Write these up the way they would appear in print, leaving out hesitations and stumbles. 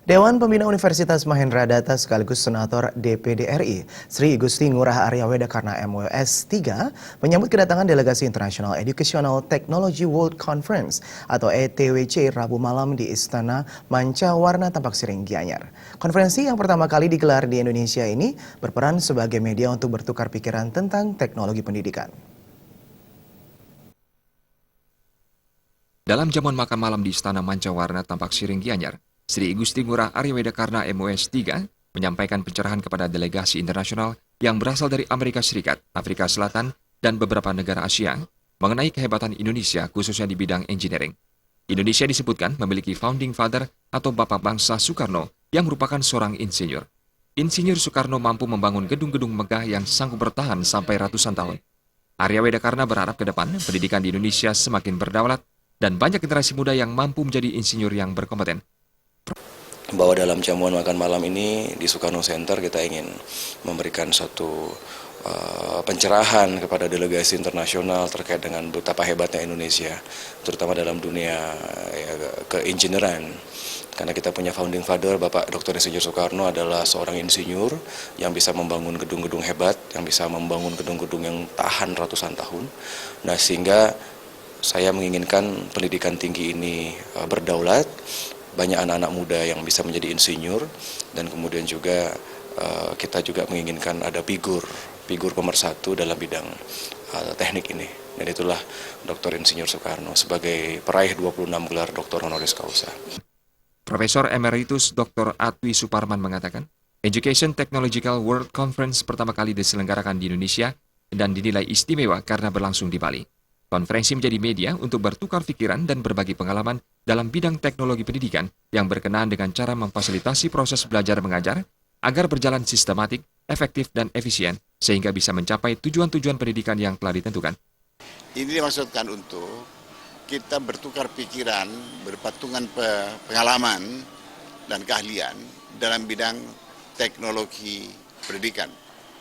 Dewan Pembina Universitas Mahendradatta sekaligus Senator DPD RI, Sri Gusti Ngurah Arya Wedakarna MWS 3, menyambut kedatangan delegasi International Educational Technology World Conference atau ETWC Rabu malam di Istana Manca-Warna Tampak Siring Gianyar. Konferensi yang pertama kali digelar di Indonesia ini berperan sebagai media untuk bertukar pikiran tentang teknologi pendidikan. Dalam jamuan makan malam di Istana Manca-Warna Tampak Siring Gianyar, Sri Gusti Ngurah Arya Wedakarna MWS 3 menyampaikan pencerahan kepada delegasi internasional yang berasal dari Amerika Serikat, Afrika Selatan, dan beberapa negara Asia mengenai kehebatan Indonesia khususnya di bidang engineering. Indonesia disebutkan memiliki founding father atau Bapak Bangsa Soekarno yang merupakan seorang insinyur. Insinyur Soekarno mampu membangun gedung-gedung megah yang sanggup bertahan sampai ratusan tahun. Arya Wedakarna berharap ke depan pendidikan di Indonesia semakin berdaulat dan banyak generasi muda yang mampu menjadi insinyur yang berkompeten. Bahwa dalam jamuan makan malam ini di Soekarno Center kita ingin memberikan suatu pencerahan kepada delegasi internasional terkait dengan betapa hebatnya Indonesia, terutama dalam dunia keinjineran. Karena kita punya founding father, Bapak Dr. Insinyur Soekarno adalah seorang insinyur yang bisa membangun gedung-gedung hebat, yang bisa membangun gedung-gedung yang tahan ratusan tahun. Nah, sehingga saya menginginkan pendidikan tinggi ini berdaulat, banyak anak-anak muda yang bisa menjadi insinyur, dan kemudian juga kita juga menginginkan ada figur pemersatu dalam bidang teknik ini. Dan itulah Dr. Insinyur Soekarno sebagai peraih 26 gelar Dr. Honoris Causa. Profesor Emeritus Dr. Atwi Suparman mengatakan, Education Technological World Conference pertama kali diselenggarakan di Indonesia dan dinilai istimewa karena berlangsung di Bali. Konferensi menjadi media untuk bertukar pikiran dan berbagi pengalaman dalam bidang teknologi pendidikan yang berkenaan dengan cara memfasilitasi proses belajar mengajar agar berjalan sistematik, efektif, dan efisien sehingga bisa mencapai tujuan-tujuan pendidikan yang telah ditentukan. Ini dimaksudkan untuk kita bertukar pikiran, berpatungan pengalaman dan keahlian dalam bidang teknologi pendidikan,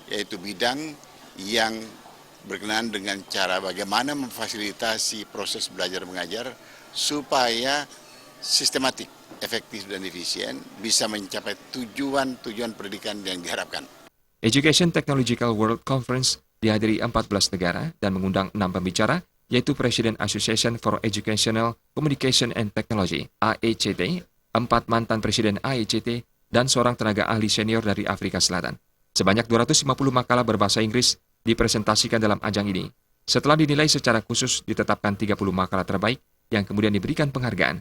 yaitu bidang yang berkenaan dengan cara bagaimana memfasilitasi proses belajar mengajar supaya sistematik, efektif, dan efisien bisa mencapai tujuan-tujuan pendidikan yang diharapkan. Education Technological World Conference dihadiri 14 negara dan mengundang 6 pembicara, yaitu President Association for Educational Communication and Technology, AECT, 4 mantan Presiden AECT, dan seorang tenaga ahli senior dari Afrika Selatan. Sebanyak 250 makalah berbahasa Inggris dipresentasikan dalam ajang ini. Setelah dinilai secara khusus, ditetapkan 30 makalah terbaik yang kemudian diberikan penghargaan.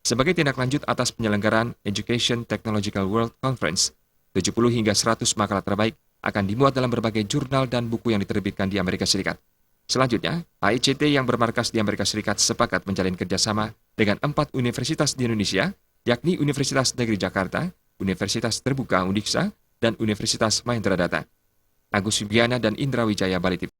Sebagai tindak lanjut atas penyelenggaraan Education Technological World Conference, 70 hingga 100 makalah terbaik akan dimuat dalam berbagai jurnal dan buku yang diterbitkan di Amerika Serikat. Selanjutnya, AICT yang bermarkas di Amerika Serikat sepakat menjalin kerjasama dengan 4 universitas di Indonesia, yakni Universitas Negeri Jakarta, Universitas Terbuka Undiksa, dan Universitas Mahendradatta. Agus Subiana dan Indra Wijaya, Bali TV.